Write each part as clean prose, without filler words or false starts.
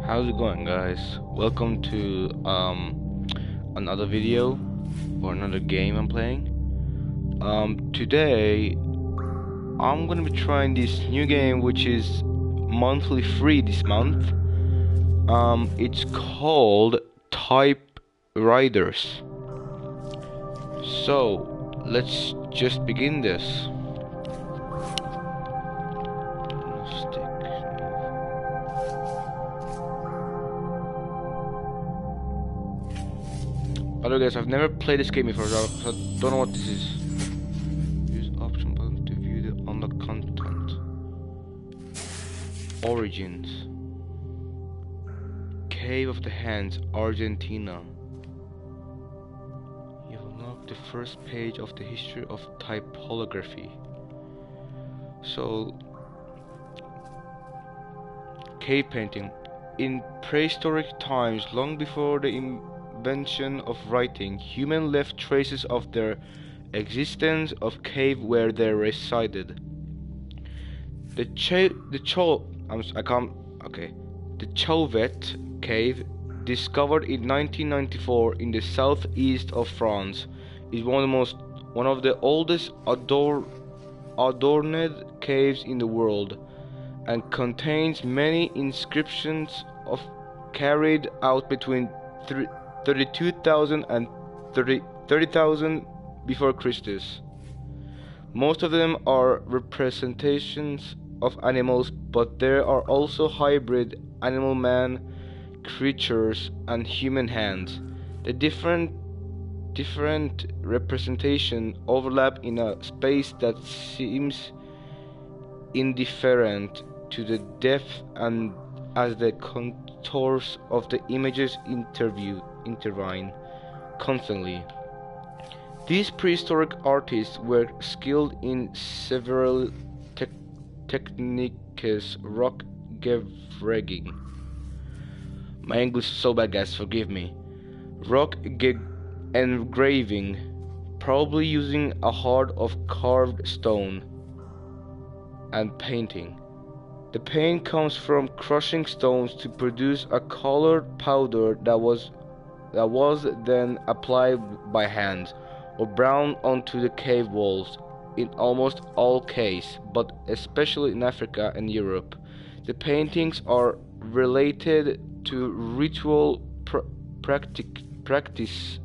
How's it going, guys? Welcome to another video or another game I'm playing. Today I'm gonna be trying this new game which is monthly free this month. It's called Type Riders. So let's just begin this. Other guys, I've never played this game before, so I don't know what this is. Use option button to view the unlocked content. Origins. Cave of the Hands, Argentina. You've unlocked the first page of the history of typography. So, cave painting. In prehistoric times, long before the invention of writing, humans left traces of their existence of cave where they resided. The Chauvet cave, discovered in 1994 in the southeast of France, is one of the oldest adorned caves in the world, and contains many inscriptions carried out between 32,000 and 30,000 before Christus. Most of them are representations of animals, but there are also hybrid animal-man creatures and human hands. The different representation overlap in a space that seems indifferent to the depth, and as the contours of the images intervene constantly. These prehistoric artists were skilled in several techniques. Rock engraving. My English is so bad, guys, forgive me. Rock engraving, probably using a heart of carved stone, and painting. The paint comes from crushing stones to produce a colored powder that was then applied by hand or brown onto the cave walls. In almost all cases, but especially in Africa and Europe, the paintings are related to ritual practice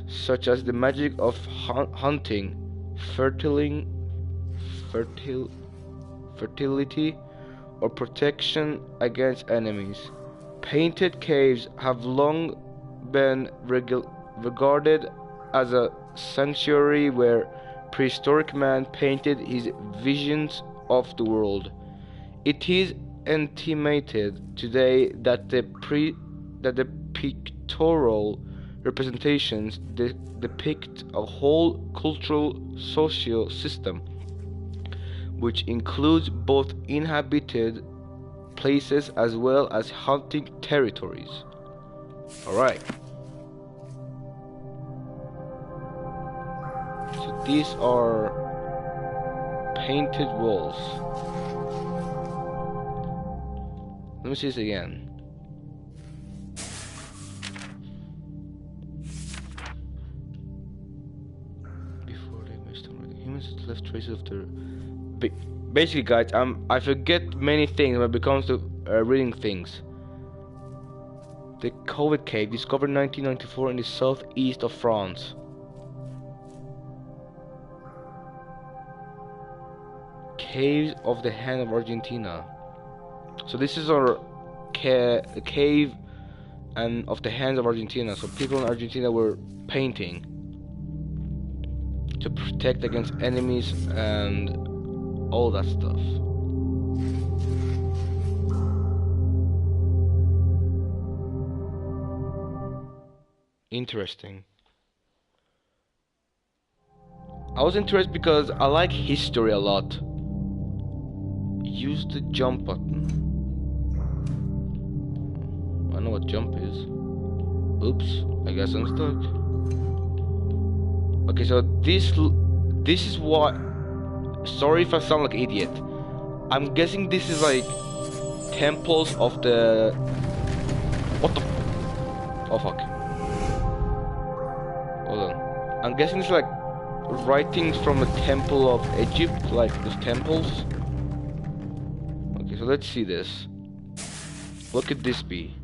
such as the magic of hunting, fertility, or protection against enemies. Painted caves have long been regarded as a sanctuary where prehistoric man painted his visions of the world. It is intimated today that the pictorial representations depict a whole cultural social system, which includes both inhabited places as well as hunting territories. Alright. So these are painted walls. Let me see this again. Before they missed them, humans left traces of their basically, guys, I forget many things when it comes to reading things. The Chauvet cave, discovered in 1994 in the southeast of France. Caves of the Hand of Argentina. So this is our cave and of the hands of Argentina. So people in Argentina were painting to protect against enemies and all that stuff. Interesting. I was interested because I like history a lot. Use the jump button. I know what jump is. Oops, I guess I'm stuck. Okay, so this is what. Sorry if I sound like an idiot. I'm guessing this is like temples of the... What the... Oh fuck. Hold on. I'm guessing it's like writings from the temple of Egypt, like the temples. Okay, so let's see this. What could this be?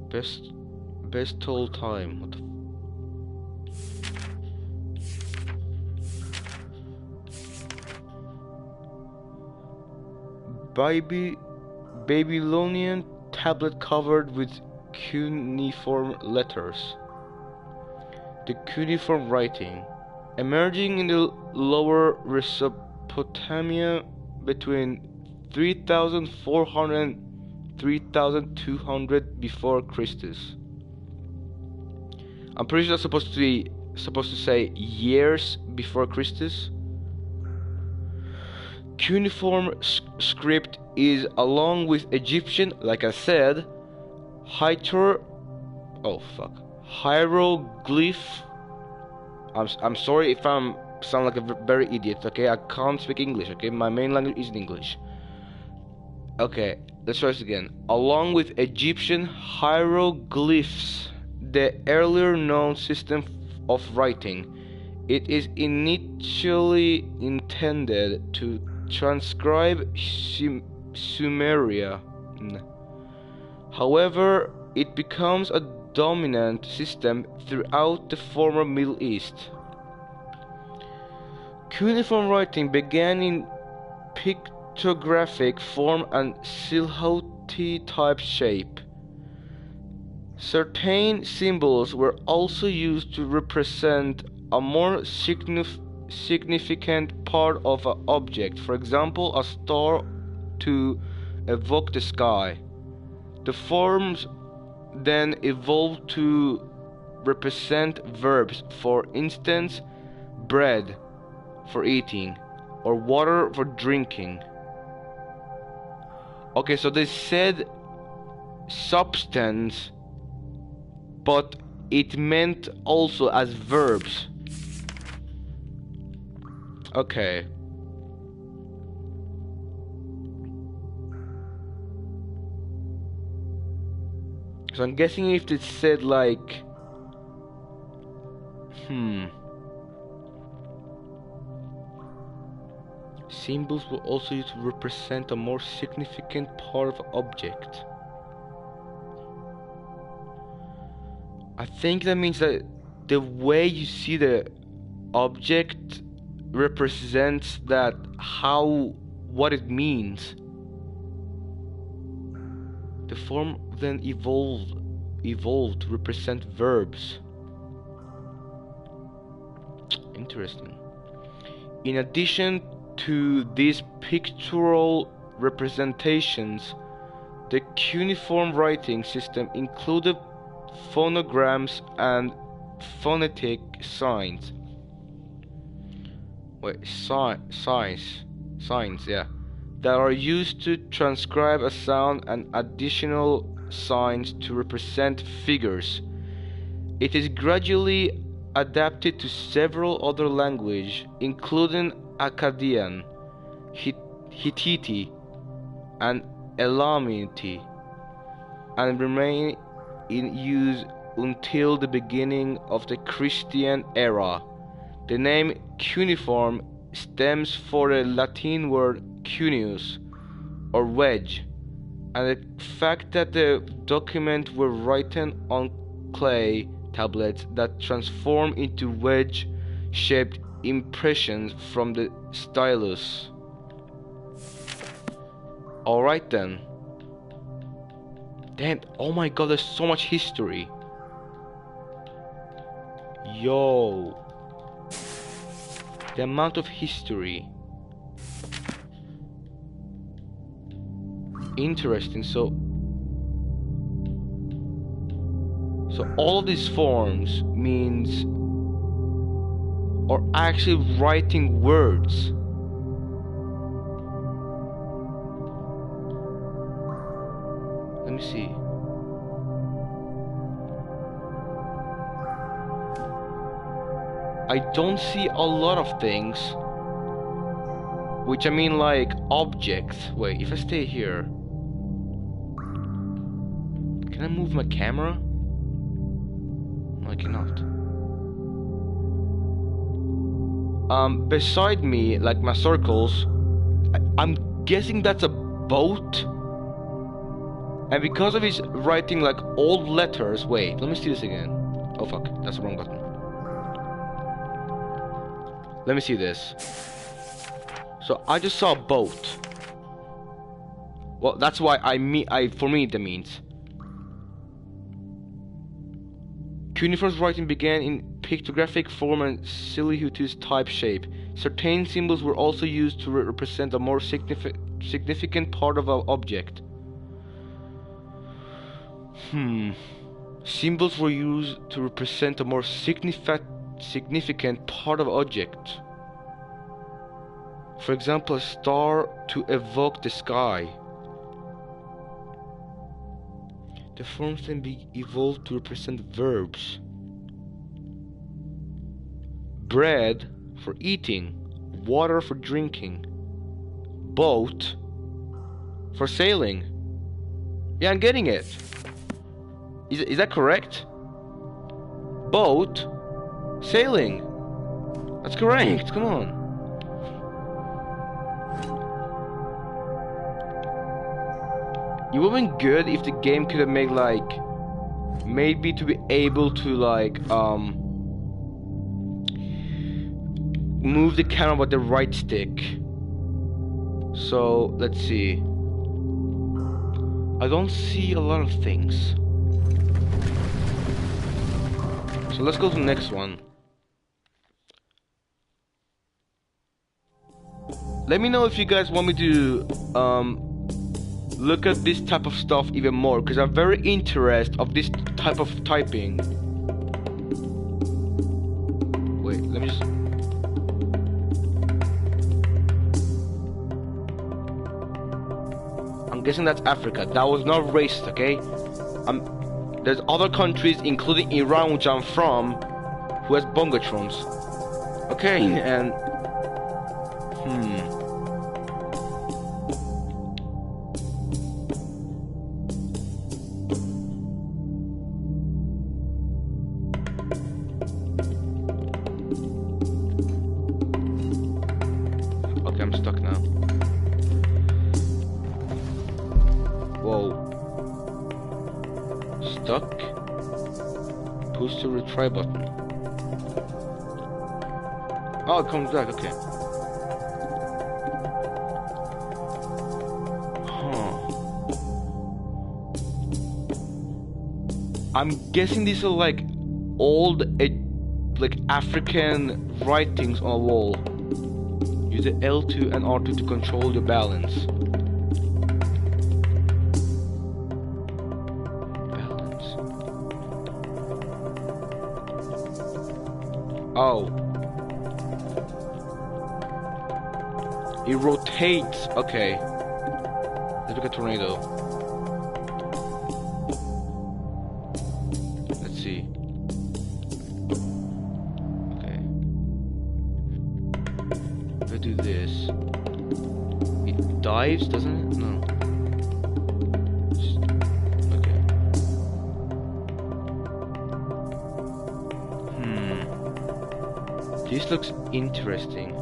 Best told time. What the Babylonian tablet covered with cuneiform letters. The cuneiform writing, emerging in the lower Mesopotamia between 3400 and 3200 before Christus. I'm pretty sure that's supposed to say years before Christus. Cuneiform script is, along with Egyptian, like I said, hieroglyph. I'm sorry if I'm sound like a very idiot. Okay, I can't speak English. Okay, my main language isn't English. Okay, let's try this again. Along with Egyptian hieroglyphs, the earlier known system of writing, it is initially intended to transcribe Sumeria. However, it becomes a dominant system throughout the former Middle East. Cuneiform writing began in pictographic form and silhouette type shape. Certain symbols were also used to represent a more significant part of an object, for example, a star to evoke the sky. The forms then evolved to represent verbs, for instance, bread for eating or water for drinking. Okay, so they said substance, but it meant also as verbs. Okay. So I'm guessing if it said like symbols were also used to represent a more significant part of an object. I think that means that the way you see the object represents that what it means. The form then evolved to represent verbs. Interesting. In addition to these pictorial representations, the cuneiform writing system included phonograms and phonetic signs. Signs, yeah, that are used to transcribe a sound, and additional signs to represent figures. It is gradually adapted to several other languages, including Akkadian, Hittite, and Elamite, and remained in use until the beginning of the Christian era. The name cuneiform stems from the Latin word cuneus, or wedge, and the fact that the documents were written on clay tablets that transform into wedge-shaped impressions from the stylus. Alright then. Damn, oh my god, there's so much history. Yo. The amount of history. Interesting. So all of these forms means are actually writing words. Let me see. I don't see a lot of things Which I mean like objects. Wait, if I stay here, can I move my camera? No, I cannot. Beside me, like my circles, I'm guessing that's a boat. And because of his writing like old letters, wait, let me see this again. Oh fuck, that's the wrong button. Let me see this. So I just saw a boat. Well, that's why for me that means. Cuneiferous writing began in pictographic form and Silhouette's type shape. Certain symbols were also used to represent a more significant part of an object. Symbols were used to represent a more significant part of an object. For example, a star to evoke the sky. The forms can be evolved to represent verbs. Bread for eating, water for drinking, boat for sailing. Yeah, I'm getting it. Is that correct? Boat, sailing. That's correct. Come on. It would have been good if the game could have made like, maybe to be able to like move the camera with the right stick. So let's see. I don't see a lot of things. So let's go to the next one. Let me know if you guys want me to look at this type of stuff even more, because I'm very interested of this type of typing. Wait, let me just... I'm guessing that's Africa. That was not racist, okay? There's other countries, including Iran, which I'm from, who has bongotrons. Okay, and... Okay, I'm stuck now. Whoa. Stuck? Push the retry button. Oh, it comes back, okay. I'm guessing these are like old, like African writings on a wall. Use the L2 and R2 to control your balance. Oh. It rotates. Okay. Let's look at tornado. Let's see. Okay. If I do this, it dives, doesn't it? No. Okay. This looks interesting.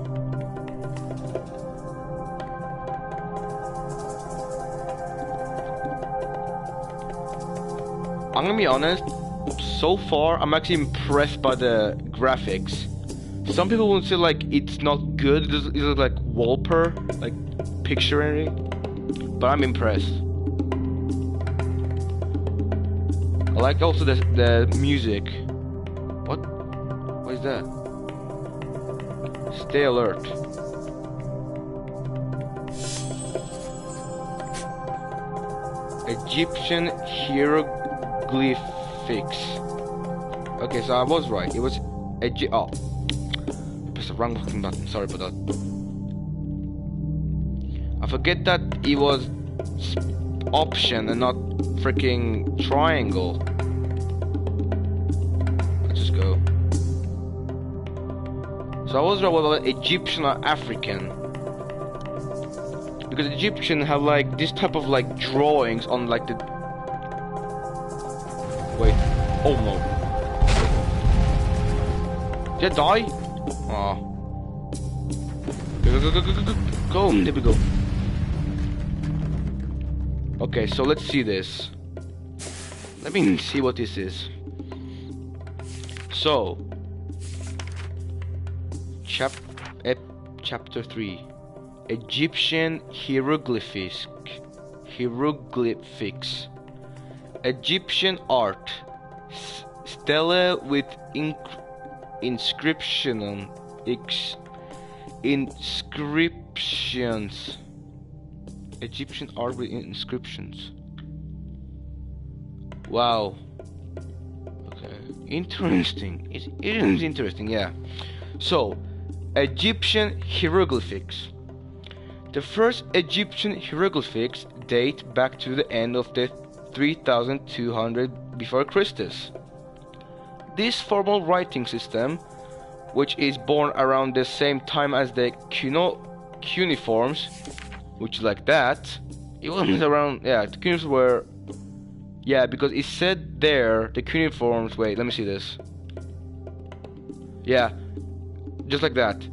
I'm gonna be honest, so far I'm actually impressed by the graphics. Some people will say like it's not good, it's like wallpaper, like picture-y, but I'm impressed. I like also the music. What is that? Stay alert. Egyptian hieroglyphics. Okay, so I was right. It was I pressed the wrong fucking button. Sorry about that. I forget that it was option and not freaking triangle. Let's just go. So I was right about Egyptian or African. because Egyptian have like this type of like drawings on like the. Wait. Oh no. Did I die? Oh. Go. There we go. Okay, so let's see this. Let me see what this is. So, chapter 3, Egyptian hieroglyphics. Egyptian art, stele with inscriptions. Egyptian art with inscriptions. Wow. Okay. Interesting. It is interesting, yeah. So, Egyptian hieroglyphics. The first Egyptian hieroglyphics date back to the end of the 3200 before Christus. This formal writing system, which is born around the same time as the cuneiforms, which is like that, it was around, yeah, the cuneiforms were, yeah, because it said there, the cuneiforms, wait, let me see this. Yeah, just like that,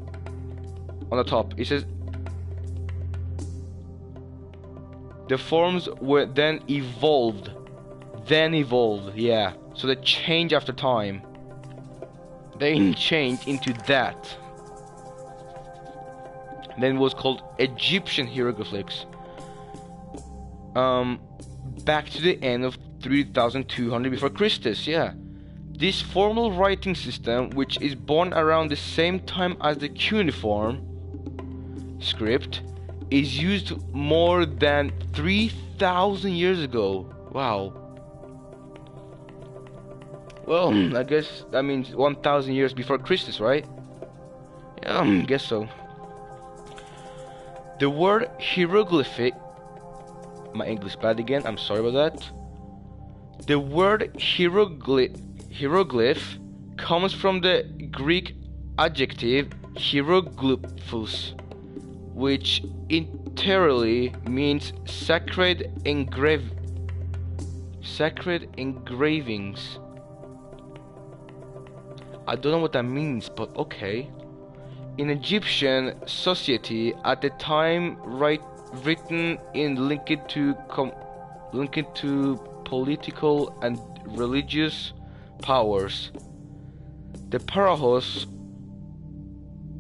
on the top, it says, the forms were then evolved, yeah, so they change after time. They changed into that. Then it was called Egyptian hieroglyphics. Back to the end of 3200 before Christus, yeah. This formal writing system, which is born around the same time as the cuneiform script, is used more than 3000 years ago. Wow. Well, I guess that means 1000 years before Christus, right? Yeah, I guess so. The word hieroglyphic, my English bad again, I'm sorry about that. The word hieroglyph comes from the Greek adjective hieroglyphos, which literally means sacred engravings. I don't know what that means, but okay. In Egyptian society at the time, written in linked to political and religious powers. The pharaohs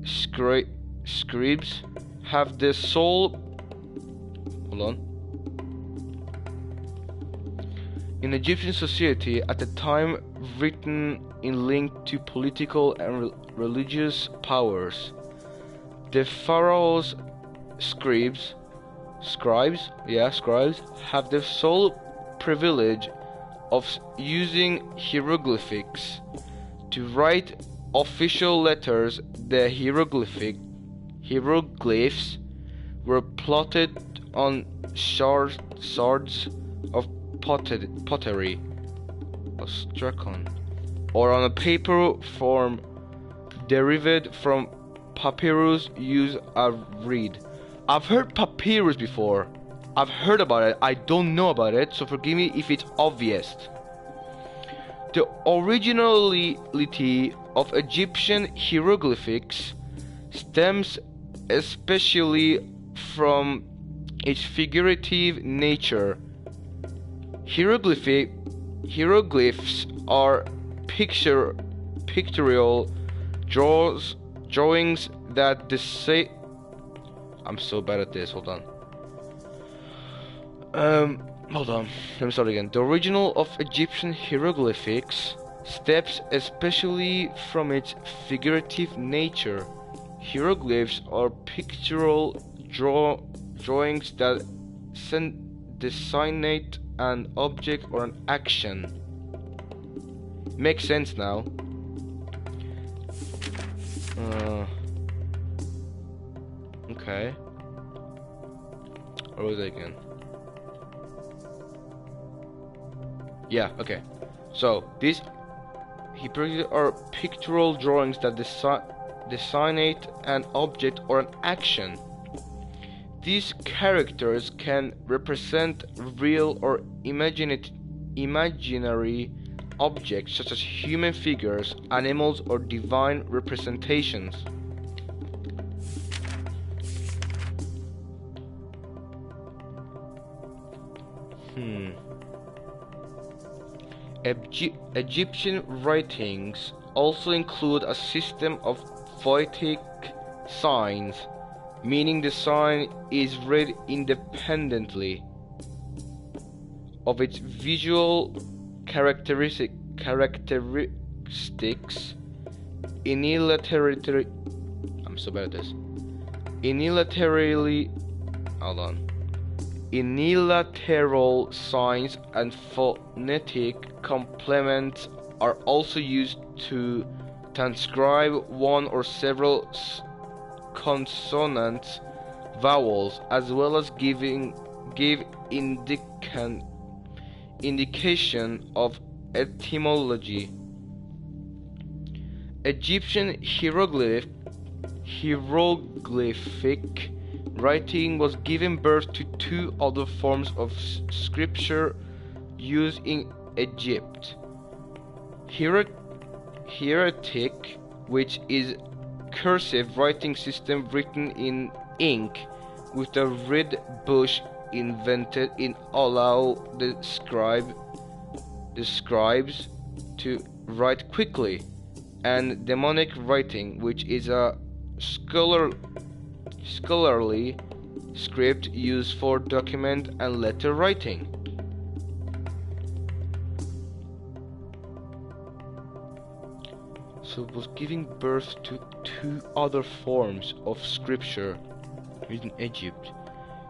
scribes have the sole. Hold on. In Egyptian society at the time, written in link to political and religious powers. The pharaoh's scribes have the sole privilege of using hieroglyphics to write official letters. The hieroglyphs were plotted on shards of pottery, ostracon, or on a paper form derived from papyrus used as reed. I've heard papyrus before. I've heard about it. I don't know about it, so forgive me if it's obvious. The originality of Egyptian hieroglyphics stems especially from its figurative nature. Hieroglyphs are pictorial drawings that I'm so bad at this, hold on. Hold on, let me start again. The original of Egyptian hieroglyphics stems especially from its figurative nature. Hieroglyphs are pictorial drawings that designate an object or an action. Makes sense now. Okay. Where was I again? Yeah, okay. So, these are pictorial drawings that designate an object or an action. These characters can represent real or imaginary objects such as human figures, animals, or divine representations. Egyptian writings also include a system of phonetic signs, meaning the sign is read independently of its visual characteristics unilaterally. I'm so bad at this. Unilateral signs and phonetic complements are also used to transcribe one or several consonants, vowels, as well as give indication of etymology. Egyptian hieroglyphic writing was given birth to two other forms of scripture used in Egypt. Hieratic, which is cursive writing system written in ink with a red bush invented in allow the scribes to write quickly, and demonic writing, which is a scholarly script used for document and letter writing. So it was giving birth to two other forms of scripture in Egypt.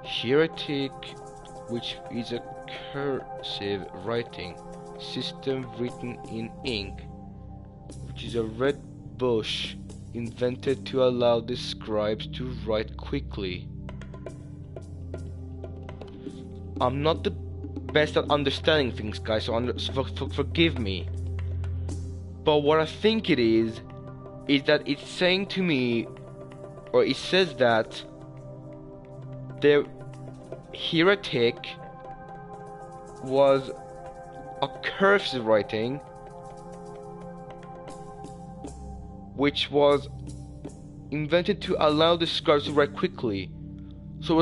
Hieratic, which is a cursive writing system written in ink, which is a red bush invented to allow the scribes to write quickly. I'm not the best at understanding things, guys, so forgive me. But what I think it is that it's saying to me, or it says that the hieratic was a cursive writing which was invented to allow the scribes to write quickly. So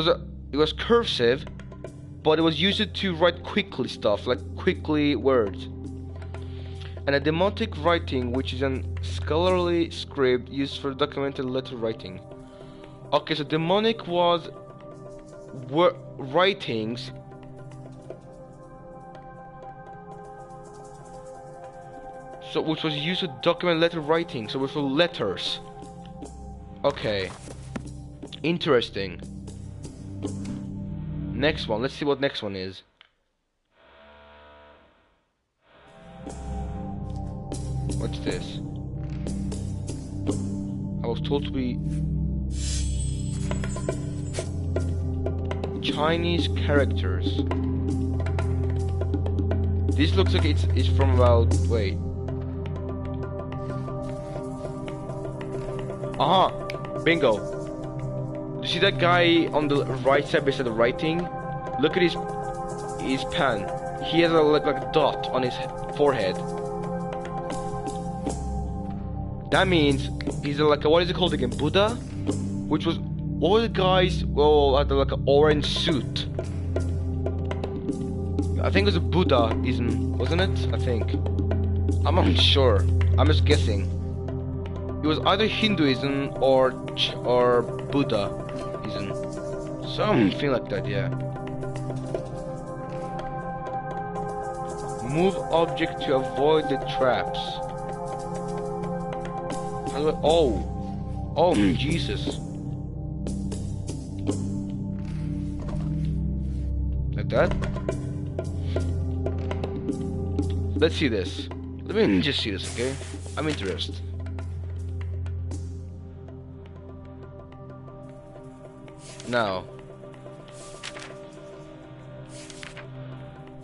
it was cursive, but it was used to write quickly stuff, like quickly words. And a demonic writing, which is a scholarly script used for documented letter writing. Okay, so demonic was writings which was used to document letter writing, so for letters. Okay, interesting. Next one, let's see what next one is. What's this? I was told to be Chinese characters. This looks like it's from about, wait. Aha! Bingo! You see that guy on the right side beside the writing? Look at his pen. He has like a dot on his forehead. That means he's like what is it called again? Buddha? Which was all the guys had like an orange suit. I think it was a Buddhism, wasn't it? I think. I'm not sure. I'm just guessing. It was either Hinduism or Buddhism. Something like that, yeah. Move object to avoid the traps. How do I, oh, Jesus. Like that? Let's see this. Let me just see this, okay? I'm interested. Now,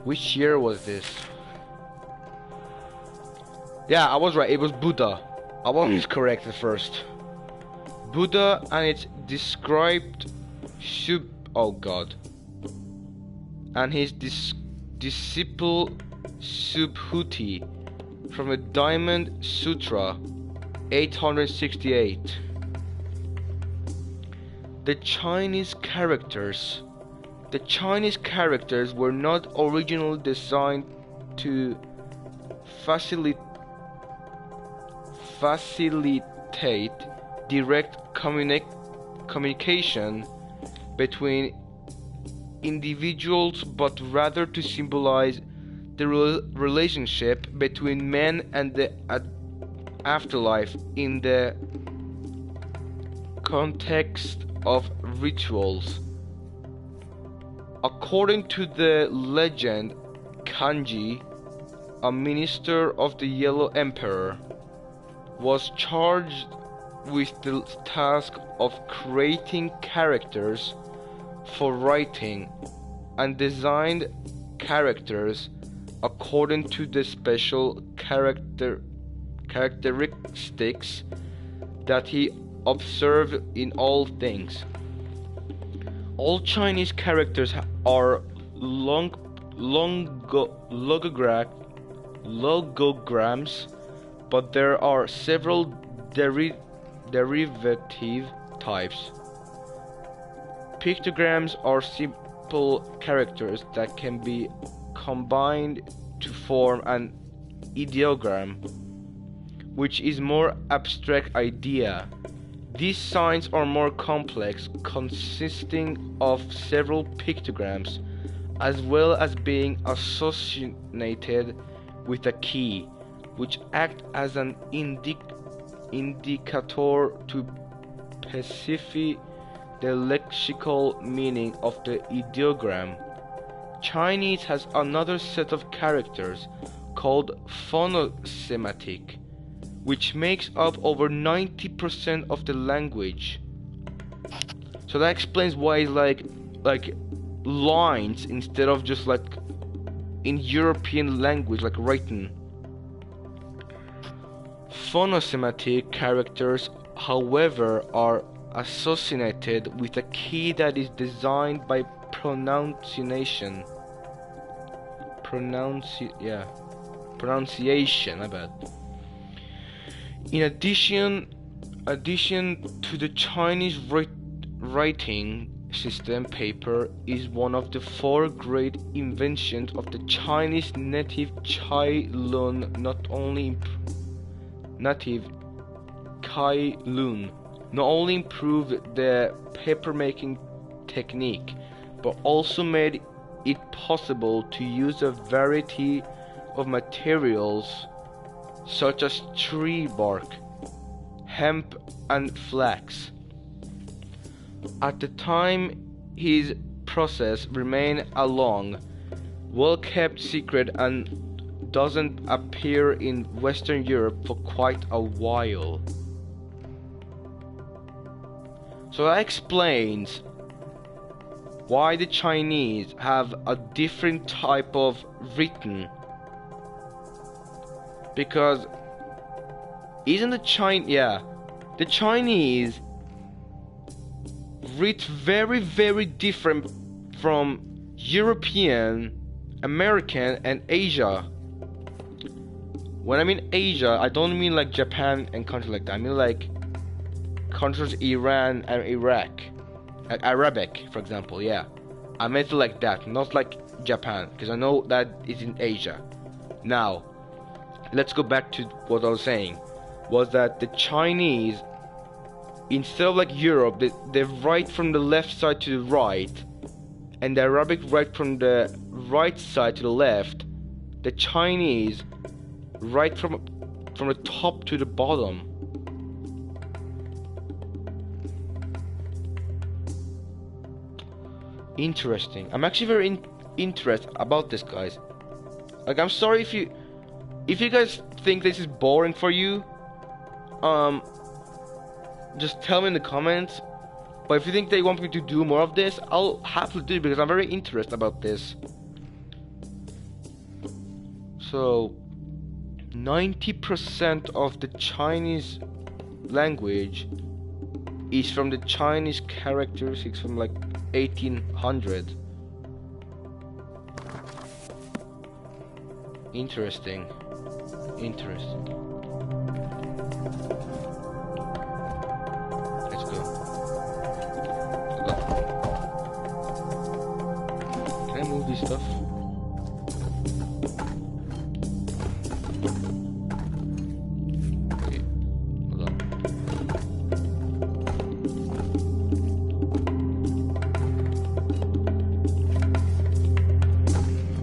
which year was this? Yeah, I was right. It was Buddha. I wasn't correct at first. Buddha, and it's described oh god, and his disciple Subhuti from the Diamond Sutra 868. The Chinese characters were not originally designed to facilitate direct communication between individuals, but rather to symbolize the relationship between men and the afterlife in the context of rituals. According to the legend, Kanji, a minister of the Yellow Emperor, was charged with the task of creating characters for writing, and designed characters according to the special characteristics that he observed in all things. All Chinese characters are logograms, but there are several derivative types. Pictograms are simple characters that can be combined to form an ideogram, which is more abstract idea. These signs are more complex, consisting of several pictograms, as well as being associated with a key, which acts as an indicator to specify the lexical meaning of the ideogram. Chinese has another set of characters called phonosematic, which makes up over 90% of the language. So that explains why it's like lines instead of just like in European language, like written. Phonosematic characters, however, are associated with a key that is designed by pronunciation. Pronunciation, I bet. In addition to the Chinese writing system, paper is one of the 4 great inventions of the Chinese native Cai Lun. Not only improved the papermaking technique, but also made it possible to use a variety of materials such as tree bark, hemp, and flax. At the time, his process remained a long, well-kept secret and doesn't appear in Western Europe for quite a while. So that explains why the Chinese have a different type of written. Because the Chinese read very, very different from European, American, and Asia. When I mean Asia, I don't mean like Japan and countries like that. I mean like countries Iran and Iraq, like Arabic, for example. Yeah, I meant it like that, not like Japan, because I know that is in Asia. Now, let's go back to what I was saying. Was that the Chinese, instead of like Europe, they write from the left side to the right, and the Arabic write from the right side to the left. The Chinese write from the top to the bottom. Interesting. I'm actually very interested about this, guys. Like, I'm sorry if you guys think this is boring for you. Just tell me in the comments. But if you think they want me to do more of this, I'll happily do it because I'm very interested about this. So 90% of the Chinese language is from the Chinese characteristics from like 1800. Interesting. Let's go. Can I move this stuff? Okay, hold on.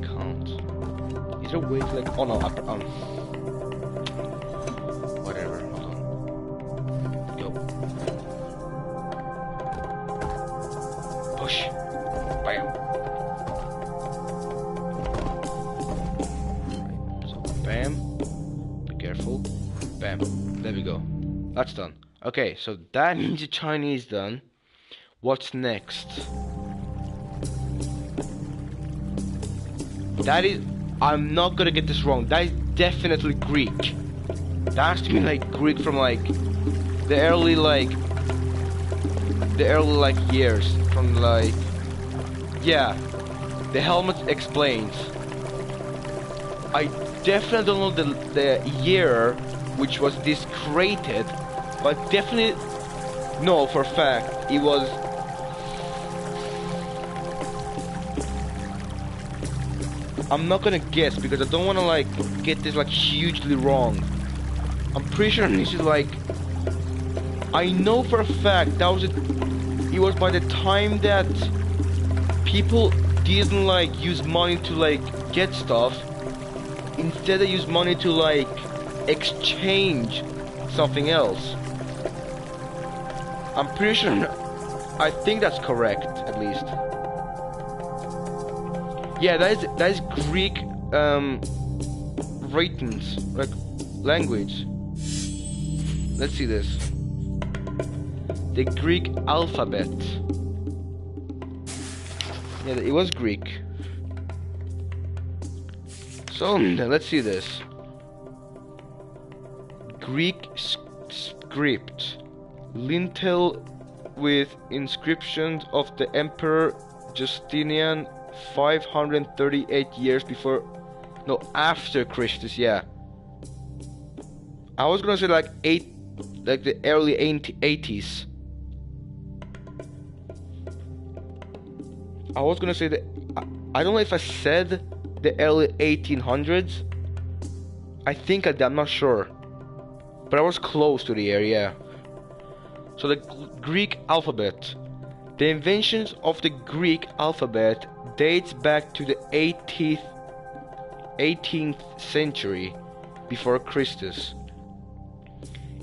Can't. Is there a way to like? Oh no, whatever. Hold on. Yo. Push. Bam. Right. So bam. Be careful. Bam. There we go. That's done. Okay, so that means the Chinese done. What's next? That is, I'm not gonna get this wrong. That is definitely Greek. That has to be like Greek from like the early years from like, yeah, the helmet explains. I definitely don't know the year which was this created, but definitely know for a fact it was. I'm not gonna guess because I don't wanna like get this like hugely wrong. I'm pretty sure this is like, I know for a fact that it was by the time that people didn't like use money to like get stuff. Instead they use money to like exchange something else. I'm pretty sure, I think that's correct at least. Yeah, that is Greek writings, like language. Let's see this. The Greek alphabet. Yeah, it was Greek. So let's see this. Greek script. Lintel with inscriptions of the Emperor Justinian 538 years before, no, after Christus, yeah. I was gonna say like the early 80s. I was gonna say that, I don't know if I said the early 1800s. I think I did, I'm not sure. But I was close to the area. So the Greek alphabet. The inventions of the Greek alphabet dates back to the 18th century before Christus.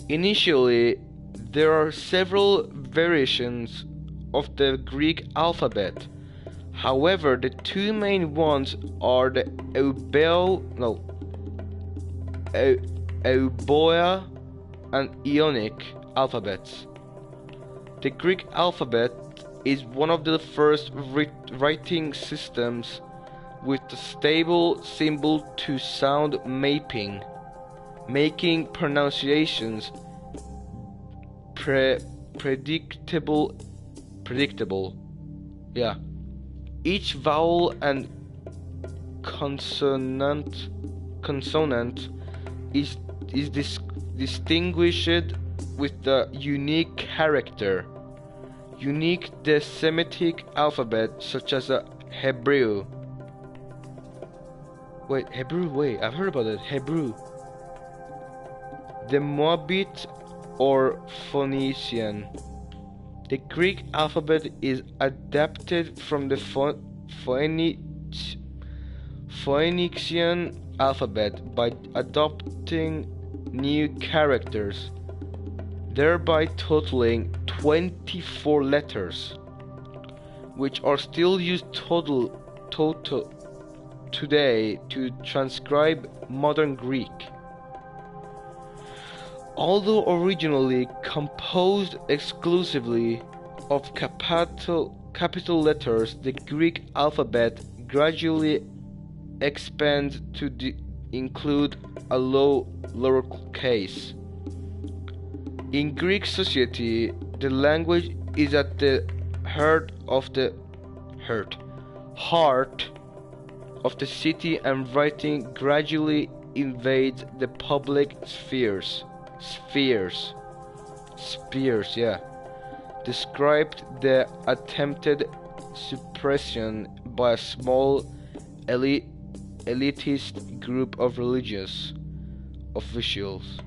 Initially, there are several variations of the Greek alphabet. However, the two main ones are the Euboea and Ionic alphabets. The Greek alphabet is one of the first writing systems with the stable symbol-to-sound mapping, making pronunciations predictable. Yeah. Each vowel and consonant is distinguished with the unique character. Unique the Semitic alphabet, such as a Hebrew. Wait, I've heard about it. Hebrew. The Moabite or Phoenician. The Greek alphabet is adapted from the Phoenician alphabet by adopting new characters, thereby totaling 24 letters, which are still used today to transcribe modern Greek. Although originally composed exclusively of capital letters, the Greek alphabet gradually expands to include a lowercase. In Greek society, the language is at the heart of the heart of the city, and writing gradually invades the public spheres, yeah. Described the attempted suppression by a small elitist group of religious officials.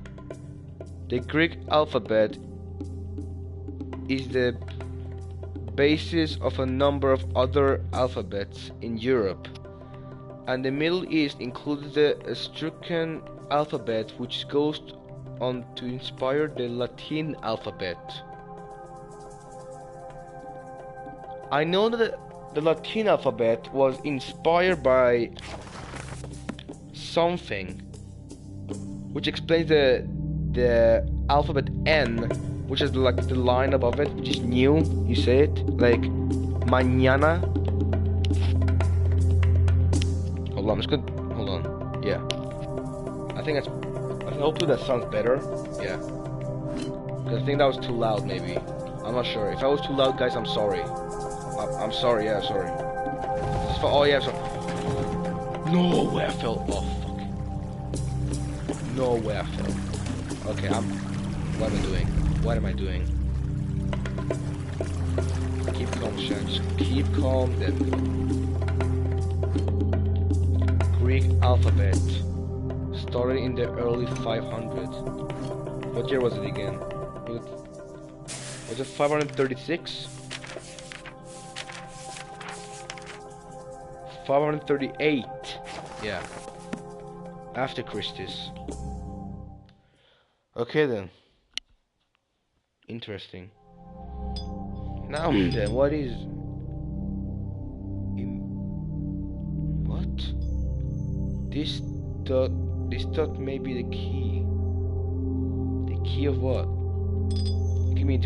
The Greek alphabet is the basis of a number of other alphabets in Europe, and the Middle East included the Etruscan alphabet, which goes on to inspire the Latin alphabet. I know that the Latin alphabet was inspired by something, which explains the alphabet N, which is like the line above it, which is new. You say it like mañana. Hold on, I'm just gonna hold on. Yeah, I think hopefully that sounds better. Yeah, because I think that was too loud. Maybe I'm not sure. If I was too loud, guys, I'm sorry. I'm sorry. Yeah, sorry. Oh yeah, sorry. No way I fell. Oh fuck. No way I fell. Okay, what am I doing? What am I doing? Keep calm, Shan. Just keep calm. There we go. Greek alphabet started in the early 500s. What year was it again? Was it 536? 538. Yeah. After Christus. Okay then. Interesting. Now then, what is... What? This dot may be the key. The key of what? Give me...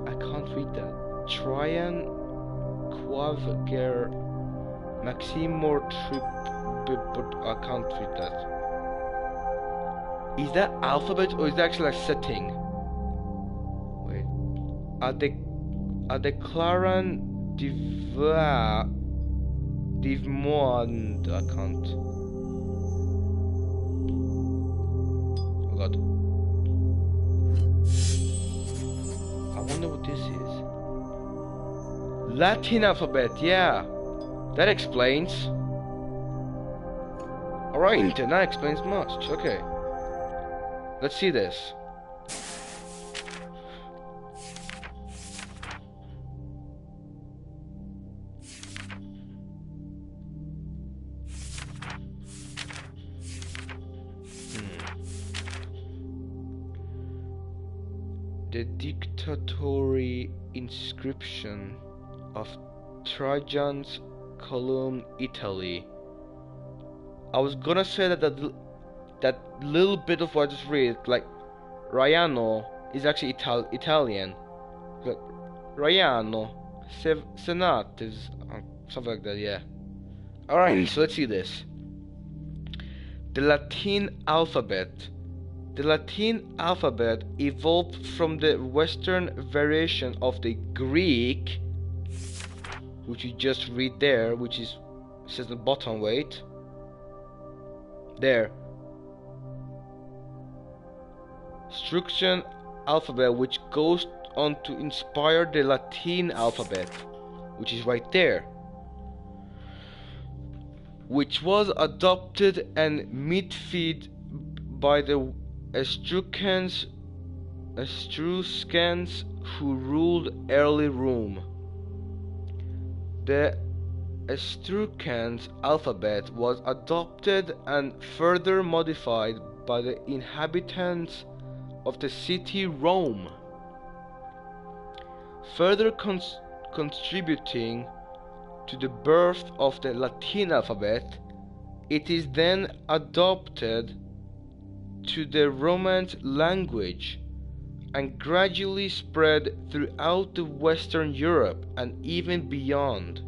I can't read that. Traian Quavger Maximor Trip... But I can't read that. Is that alphabet or is that actually a setting? Wait. Adeclaran Divmoand. I can't. Oh god. I wonder what this is. Latin alphabet, yeah. That explains. Alright, that explains much. Okay. Let's see this. The dictatory inscription of Trajan's Column, Italy. I was gonna say that little bit of what I just read, like Raiano, is actually Italian. Like, Raiano, Senat is something like that. Yeah. All right. So let's see this. The Latin alphabet. The Latin alphabet evolved from the Western variation of the Greek, which you just read there, which is says at the bottom. Wait. There. Etruscan alphabet, which goes on to inspire the Latin alphabet, which is right there, which was adopted and modified by the Etruscans who ruled early Rome. The Etruscan alphabet was adopted and further modified by the inhabitants of the city Rome, further contributing to the birth of the Latin alphabet. It is then adopted to the Romance language and gradually spread throughout the Western Europe and even beyond.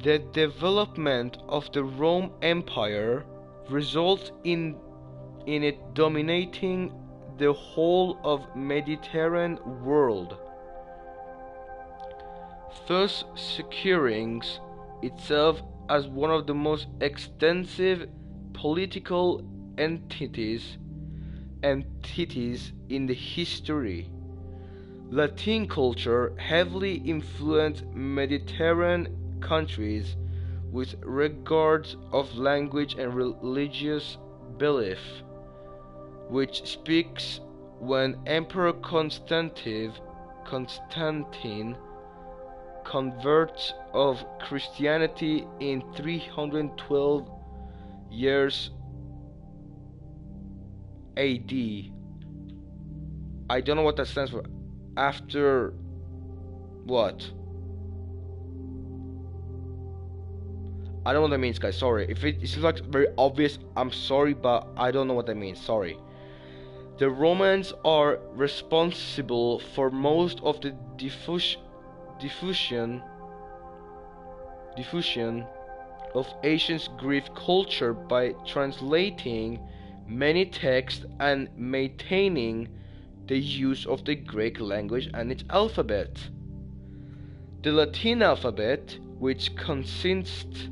The development of the Rome Empire results in in it dominating the whole of Mediterranean world, thus securing itself as one of the most extensive political entities in the history. Latin culture heavily influenced Mediterranean countries with regards of language and religious belief, which speaks when Emperor Constantine converts of Christianity in 312 years AD. I don't know what that stands for. After what? I don't know what that means, guys. Sorry. If it seems like very obvious, I'm sorry, but I don't know what that means. Sorry. The Romans are responsible for most of the diffusion of ancient Greek culture by translating many texts and maintaining the use of the Greek language and its alphabet. The Latin alphabet, which consists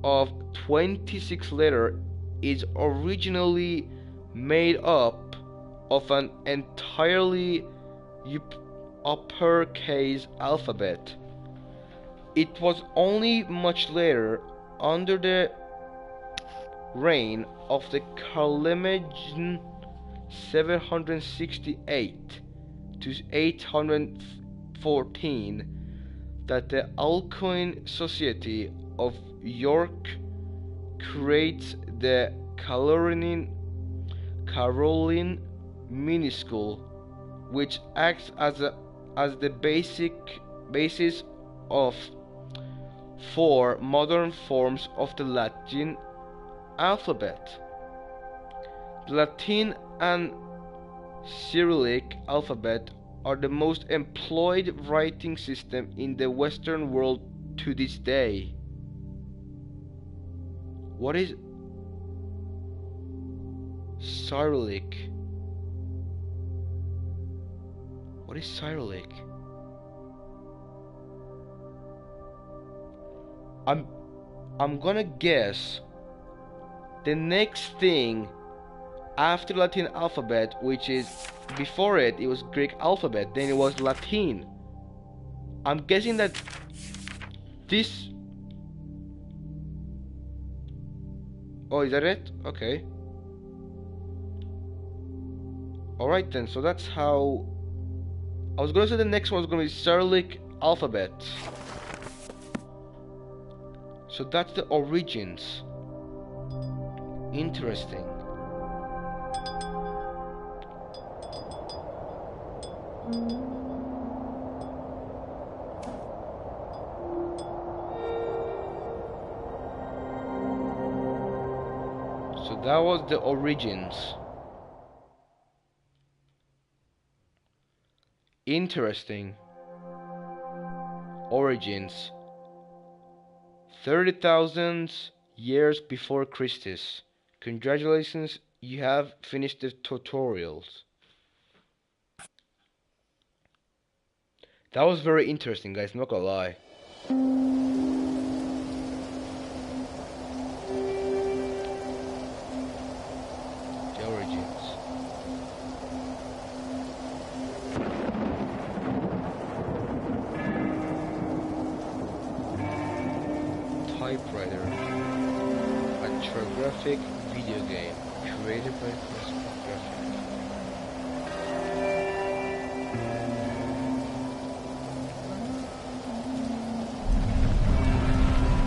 of 26 letters, is originally made up of an entirely uppercase alphabet. It was only much later, under the reign of the Carlovingian 768 to 814, that the Alcuin Society of York creates the Caroline minuscule, which acts as the basis of 4 modern forms of the Latin alphabet. The Latin and Cyrillic alphabet are the most employed writing system in the Western world to this day. What is Cyrillic? What is Cyrillic? I'm gonna guess the next thing after Latin alphabet, which is before it was Greek alphabet, then it was Latin. I'm guessing that this. Oh, is that it? Okay. Alright then, so that's how. I was gonna say the next one was gonna be Cyrillic alphabet. So that's the origins. Interesting. So that was the origins. Interesting. Origins. 30,000 years before Christus. Congratulations, you have finished the tutorials. That was very interesting, guys, not gonna lie. The origins. Typewriter. A TurboGrafx video game created by Graphics.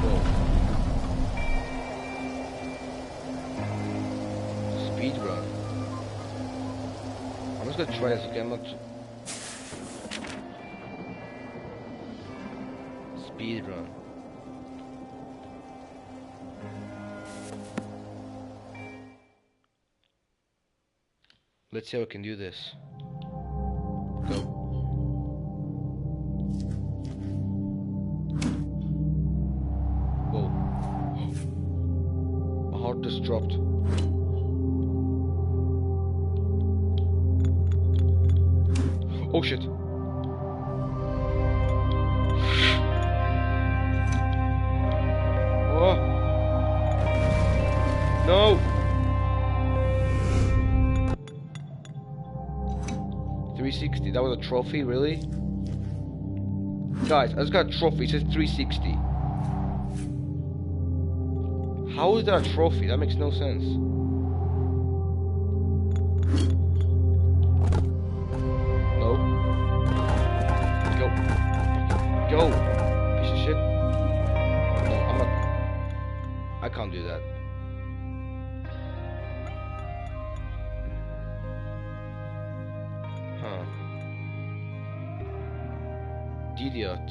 Whoa. Speedrun. I'm just gonna try this, okay? I'm not. Speedrun. Let's see how we can do this. Go. Whoa. My heart just dropped. Oh shit. Oh. No. 360. That was a trophy, really? Guys, I just got a trophy. It says 360. How is that a trophy? That makes no sense. No. Go. Go. Piece of shit. No, I'm not. I can't do that. Huh. Idiot.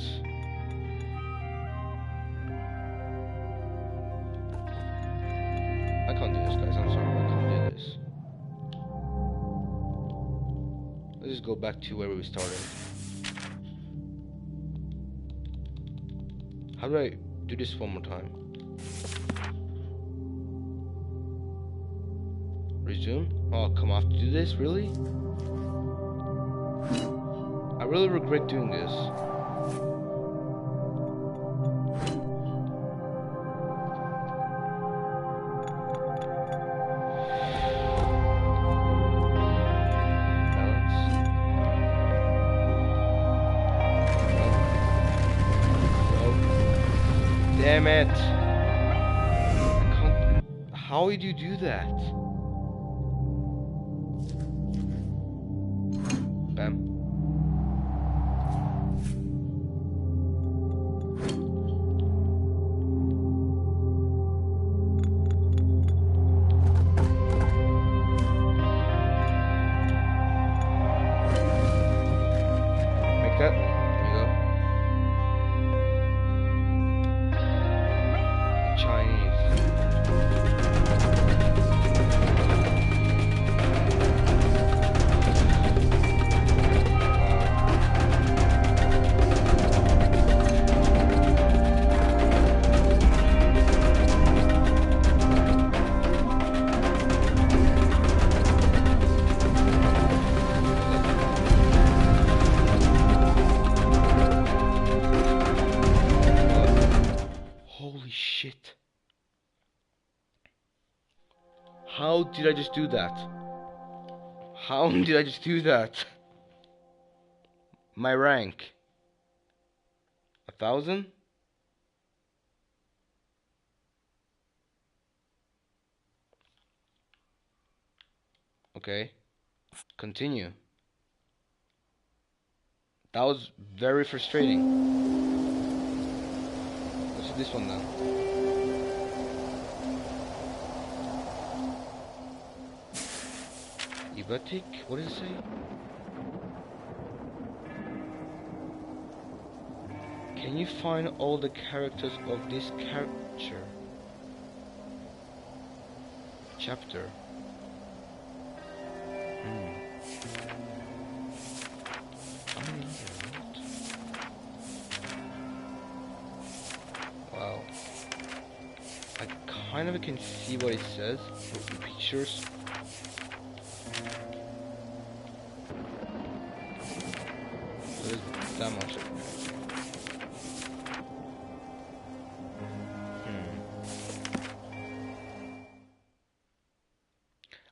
I can't do this, guys. I'm sorry. I can't do this. Let's just go back to where we started. How do I do this one more time? Resume? Oh, come on. I have to do this? Really? I really regret doing this. Damn it! I can't. How did you do that? Bam. Make that. There you go. Chinese. Holy shit. How did I just do that? How did I just do that? My rank. 1,000? Okay. Continue. That was very frustrating. Let's do this one now. Evatic? What does it say? Can you find all the characters of this chapter? Wow. I kind of can see what it says with the pictures. So there's that much.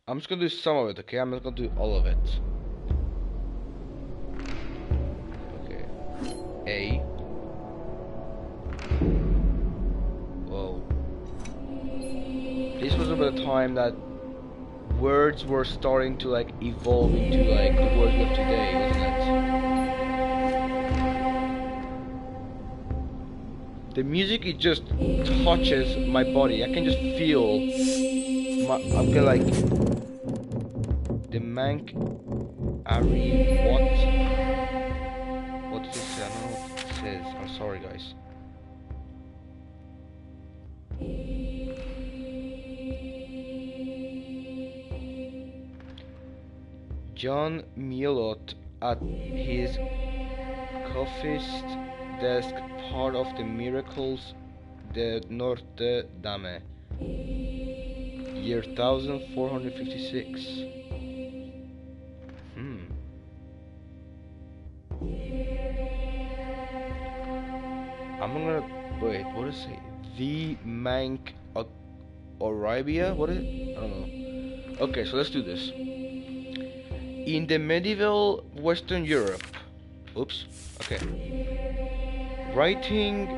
I'm just gonna do some of it, okay? I'm not gonna do all of it. Okay. A. Whoa. This was about the time that words were starting to like evolve into like the words of today, wasn't it? The music, it just touches my body. I can just feel I'm gonna like the Mank Ari what does it say? I don't know what it says. I'm sorry guys. John Mielot at his coffee's desk, part of the Miracles de Notre Dame, year 1456. I'm gonna wait. What is it? The Mank Arabia? What is it? I don't know. Okay, so let's do this. In the medieval Western Europe, oops. Okay. Writing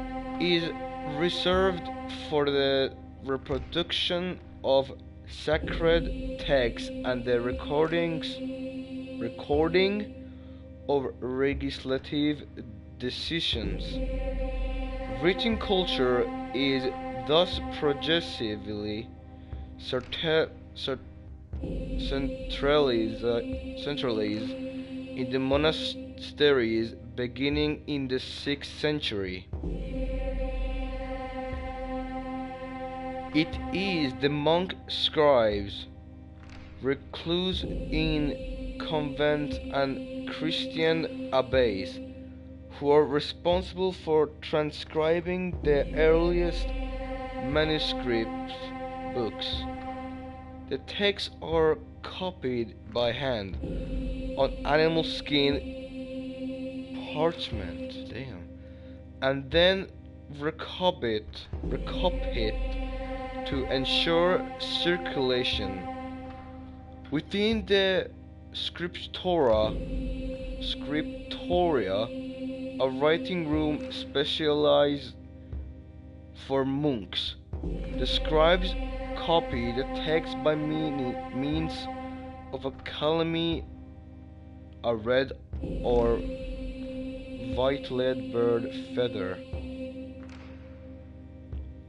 is reserved for the reproduction of sacred texts and the recording of legislative decisions. Written culture is thus progressively centralized in the monasteries beginning in the 6th century. It is the monk scribes, recluse in convents and Christian abbeys who are responsible for transcribing the earliest manuscript books. The texts are copied by hand on animal skin parchment, and then recopied to ensure circulation. Within the scriptoria, a writing room specialized for monks. The scribes copy the text by means of a calame, a red or white-lead bird feather.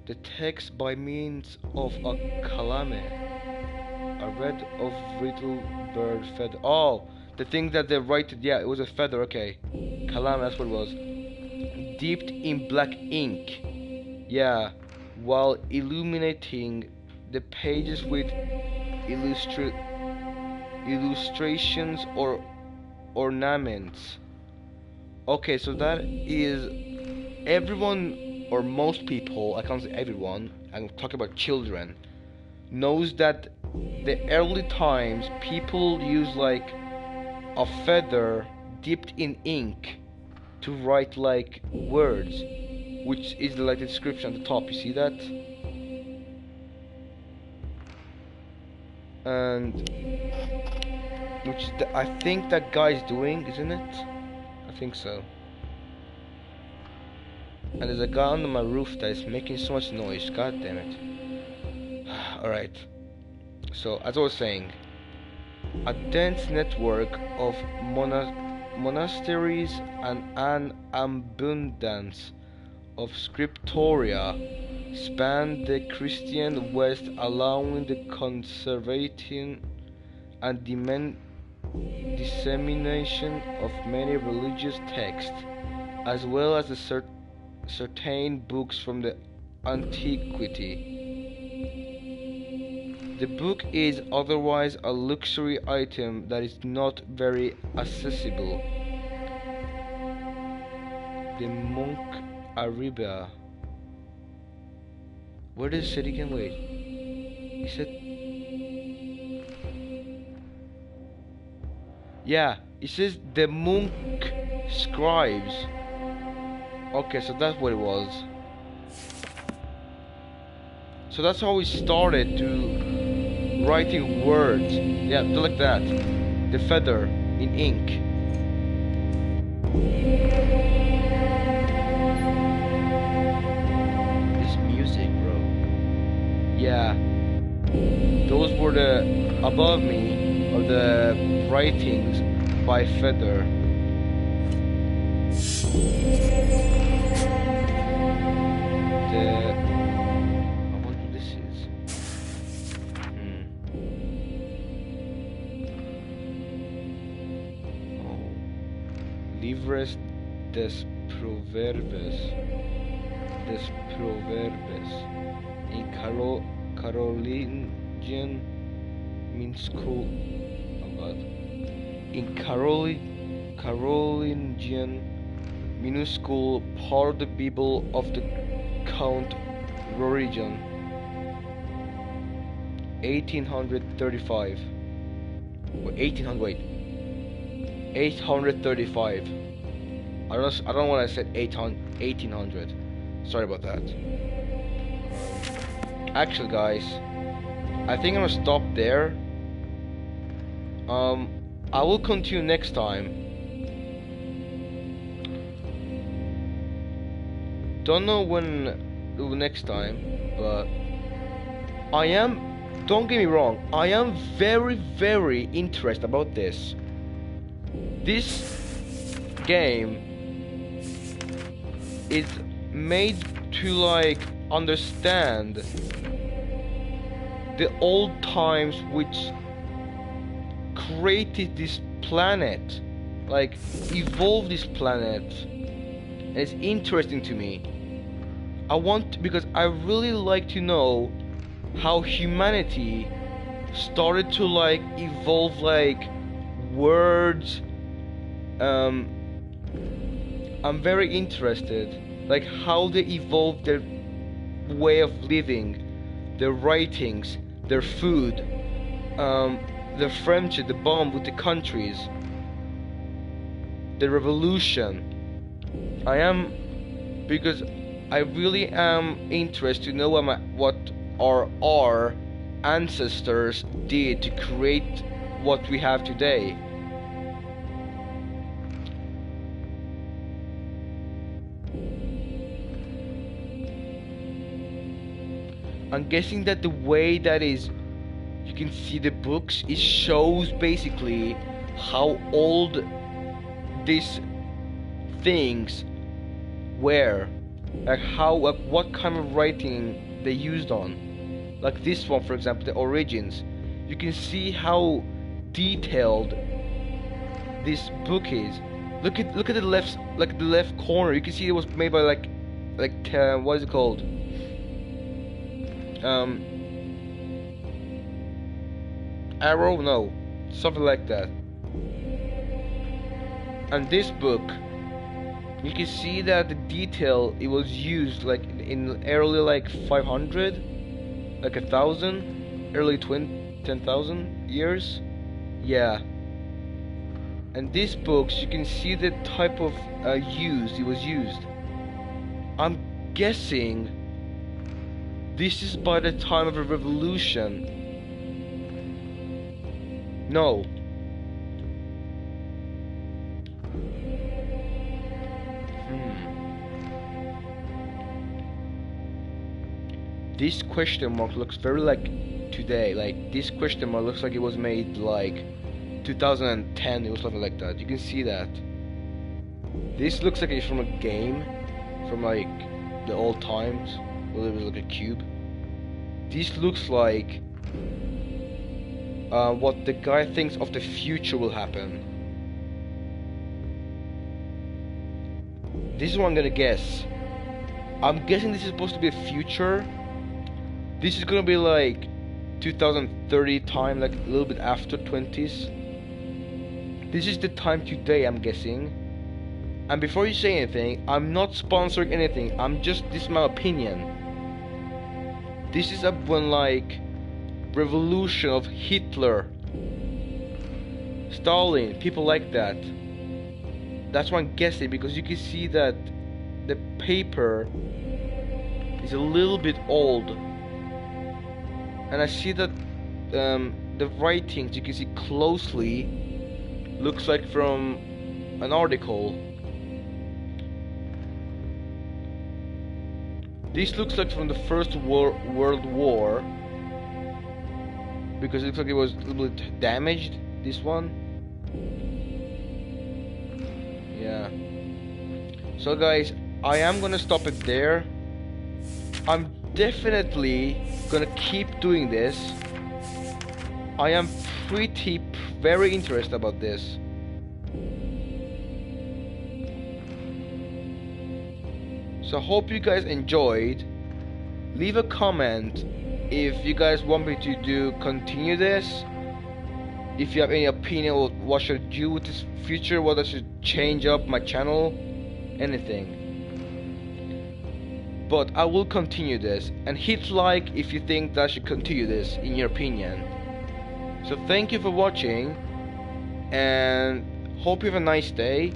The text by means of a calame, a red of little bird feather. Oh, the thing that they write. Yeah, it was a feather. Okay, calame. That's what it was. Dipped in black ink. Yeah, while illuminating the pages with illustrations or ornaments. Okay, so that is everyone or most people, I can't say everyone, I'm talking about children, knows that the early times people used like a feather dipped in ink to write like words, which is like the description at the top. You see that? And which I think that guy's doing, isn't it? I think so. And there's a guy on my roof that is making so much noise. God damn it. Alright. So, as I was saying, a dense network of monasteries and an abundance of scriptoria span the Christian West, allowing the conservation and dissemination of many religious texts, as well as the certain books from the antiquity. The book is otherwise a luxury item that is not very accessible. The Monk Arabia. Where does it say again? Wait. He said. Yeah, it says the monk scribes. Okay, so that's what it was. So that's how we started to writing words. Yeah, like that. The feather in ink. This music, bro. Yeah. Those were the above me or the writings by feather. I wonder what this is. Oh. Livres des Proverbes. In Carolingian minuscule. Oh God. In Carolingian minuscule part of the Bible of the Count Rorigen, 1835. Wait, 835. I don't want to say 1800. Sorry about that. Actually, guys, I think I'm gonna stop there. I will continue next time. Don't know when next time, but I am, don't get me wrong, I am very interested about this. This game is made to like understand the old times which created this planet, like evolved this planet, and it's interesting to me. Because I really like to know how humanity started to like evolve like words. I'm very interested like how they evolved their way of living, their writings, their food, the friendship, the bond with the countries, the revolution. Because I really am interested to know what our ancestors did to create what we have today. I'm guessing that the way that is, you can see the books, it shows basically how old these things were, like what kind of writing they used on. Like this one, for example, the origins. You can see how detailed this book is. Look at the left corner. You can see it was made by what is it called? Arrow? No, something like that. And this book, you can see that the detail it was used like in early like 500, like 1,000, early 10,000 years. Yeah. And these books, you can see the type of it was used. I'm guessing this is by the time of a revolution. No. This question mark looks very like today. Like this question mark looks like it was made like 2010 or something like that. You can see that. This looks like it's from a game, from like the old times, where it was like a cube. This looks like what the guy thinks of the future will happen. This is what I'm gonna guess. I'm guessing this is supposed to be a future. This is gonna be like 2030 time, like a little bit after 20s. This is the time today, I'm guessing. And before you say anything, I'm not sponsoring anything. This is my opinion. This is up when like revolution of Hitler, Stalin, people like that. That's what I'm guessing, because you can see that the paper is a little bit old, and I see that the writings you can see closely looks like from an article. This looks like from the First World War, because it looks like it was a little bit damaged, this one. Yeah. So guys, I am gonna stop it there. I'm definitely gonna keep doing this. I am very interested about this. So I hope you guys enjoyed. Leave a comment if you guys want me to continue this. If you have any opinion on what should I do with this future, what I should change up my channel, anything. But I will continue this, and hit like if you think that I should continue this in your opinion. So thank you for watching, and hope you have a nice day.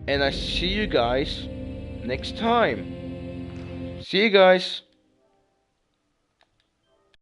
and I see you guys next time. See you guys.